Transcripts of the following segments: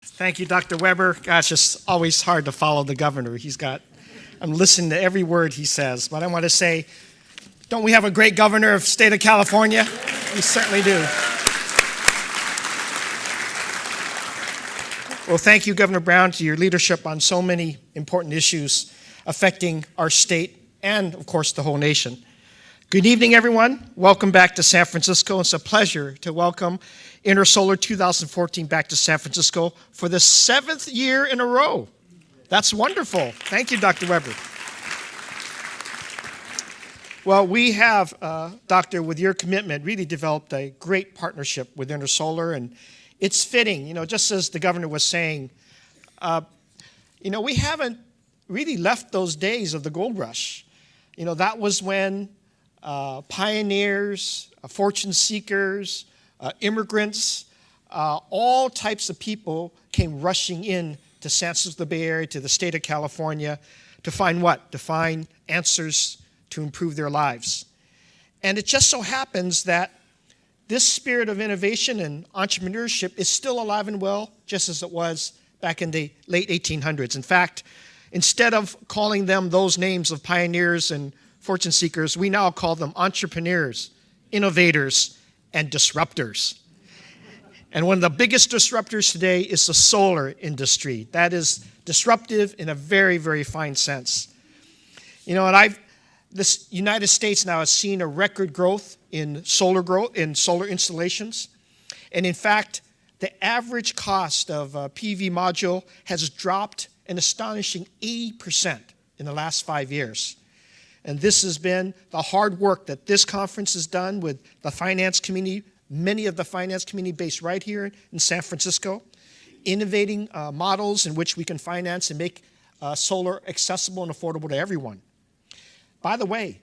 Thank you, Dr. Weber. Gosh, it's always hard to follow the governor. I'm listening to every word he says. But I want to say, don't we have a great governor of the state of California? We certainly do. Well, thank you, Governor Brown, to your leadership on so many important issues affecting our state and, of course, the whole nation. Good evening, everyone. Welcome back to San Francisco. It's a pleasure to welcome Intersolar 2014 back to San Francisco for the 7th year in a row. That's wonderful. Thank you, Dr. Weber. Well, we have, Doctor, with your commitment, really developed a great partnership with Intersolar, and it's fitting, just as the governor was saying, we haven't really left those days of the gold rush. That was when pioneers, fortune seekers, immigrants, all types of people came rushing in to San Francisco Bay Area, to the state of California, to find what? To find answers to improve their lives. And it just so happens that this spirit of innovation and entrepreneurship is still alive and well, just as it was back in the late 1800s. In fact, instead of calling them those names of pioneers and fortune seekers, we now call them entrepreneurs, innovators, and disruptors. And one of the biggest disruptors today is the solar industry. That is disruptive in a very, very fine sense. This United States now has seen a record growth in solar installations. And in fact, the average cost of a PV module has dropped an astonishing 80% in the last 5 years. And this has been the hard work that this conference has done with the finance community, many of the finance community based right here in San Francisco, innovating models in which we can finance and make solar accessible and affordable to everyone. By the way,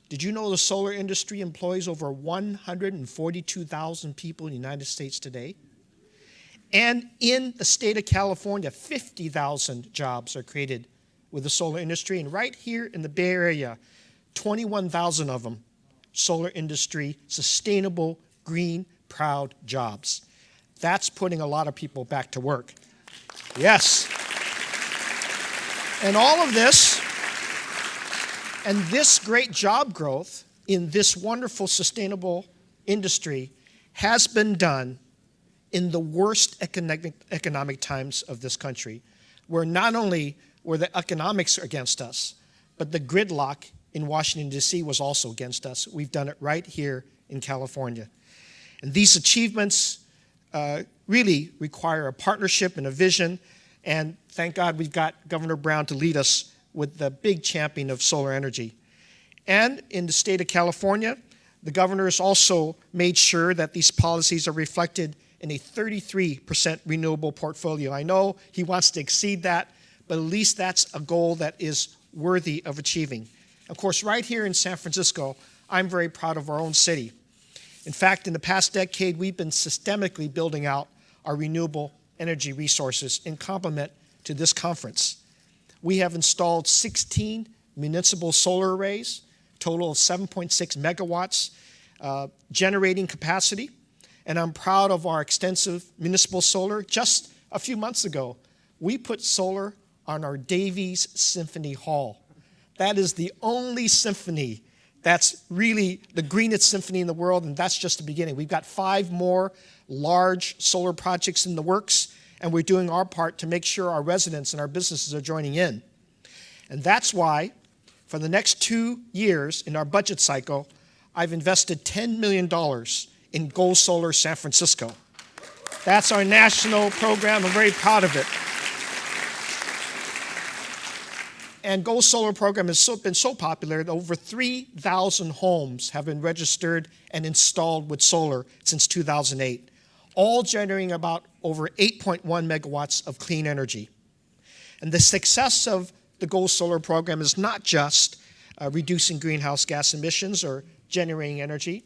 did you know the solar industry employs over 142,000 people in the United States today? And in the state of California, 50,000 jobs are created with the solar industry. And right here in the Bay Area, 21,000 of them, solar industry, sustainable, green, proud jobs. That's putting a lot of people back to work. Yes. And all of this, and this great job growth in this wonderful, sustainable industry has been done in the worst economic times of this country, where not only were the economics against us, but the gridlock in Washington, D.C. was also against us. We've done it right here in California. And these achievements really require a partnership and a vision, and thank God we've got Governor Brown to lead us with the big champion of solar energy. And in the state of California, the governor has also made sure that these policies are reflected in a 33% renewable portfolio. I know he wants to exceed that, but at least that's a goal that is worthy of achieving. Of course, right here in San Francisco, I'm very proud of our own city. In fact, in the past decade, we've been systemically building out our renewable energy resources in complement to this conference. We have installed 16 municipal solar arrays, total of 7.6 megawatts generating capacity. And I'm proud of our extensive municipal solar. Just a few months ago, we put solar on our Davies Symphony Hall. That is the only symphony that's really the greenest symphony in the world, and that's just the beginning. We've got 5 more large solar projects in the works, and we're doing our part to make sure our residents and our businesses are joining in. And that's why, for the next 2 years in our budget cycle, I've invested $10 million in Go Solar San Francisco. That's our national program. I'm very proud of it. And Go Solar program has been so popular that over 3,000 homes have been registered and installed with solar since 2008, all generating about over 8.1 megawatts of clean energy. And the success of the Go Solar program is not just reducing greenhouse gas emissions or generating energy.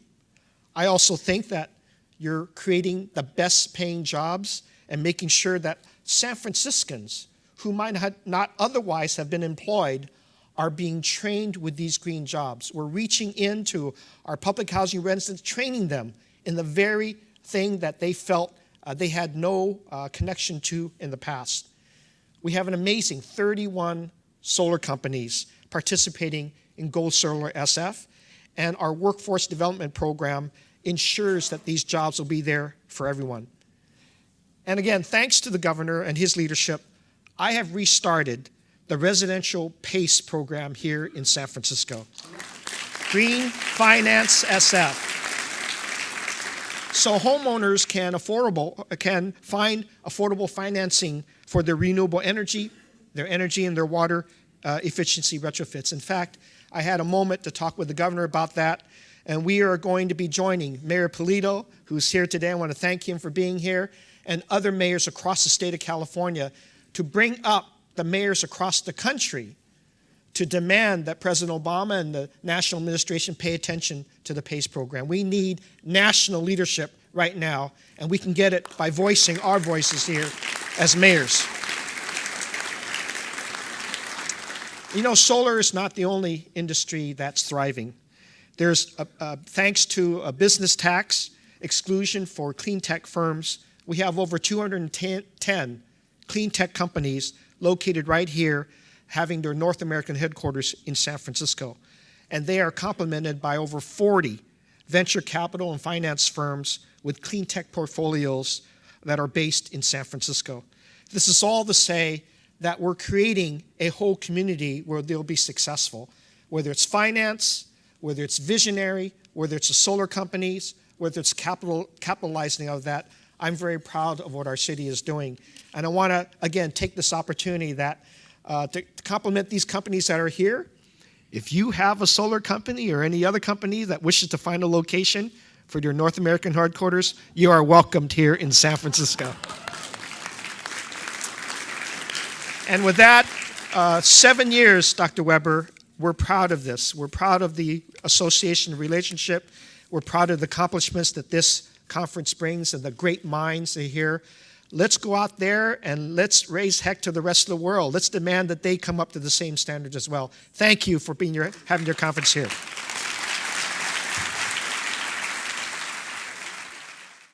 I also think that you're creating the best paying jobs and making sure that San Franciscans who might not otherwise have been employed are being trained with these green jobs. We're reaching into our public housing residents, training them in the very thing that they felt they had no connection to in the past. We have an amazing 31 solar companies participating in Gold Solar SF, and our workforce development program ensures that these jobs will be there for everyone. And again, thanks to the governor and his leadership, I have restarted the residential PACE program here in San Francisco. Green Finance SF. So homeowners can find affordable financing for their renewable energy, and their water efficiency retrofits. In fact, I had a moment to talk with the governor about that, and we are going to be joining Mayor Polito, who's here today. I want to thank him for being here, and other mayors across the state of California to bring up the mayors across the country to demand that President Obama and the national administration pay attention to the PACE program. We need national leadership right now, and we can get it by voicing our voices here as mayors. You know, solar is not the only industry that's thriving. There's, thanks to a business tax exclusion for clean tech firms, we have over 210 clean tech companies located right here, having their North American headquarters in San Francisco. And they are complemented by over 40 venture capital and finance firms with clean tech portfolios that are based in San Francisco. This is all to say that we're creating a whole community where they'll be successful, whether it's finance, whether it's visionary, whether it's the solar companies, whether it's capitalizing of that. I'm very proud of what our city is doing. And I want to, again, take this opportunity to compliment these companies that are here. If you have a solar company or any other company that wishes to find a location for your North American headquarters, you are welcomed here in San Francisco. And with that, 7 years, Dr. Weber, we're proud of this. We're proud of the association relationship. We're proud of the accomplishments that this conference brings and the great minds that are here. Let's go out there and let's raise heck to the rest of the world. Let's demand that they come up to the same standards as well. Thank you for having your conference here.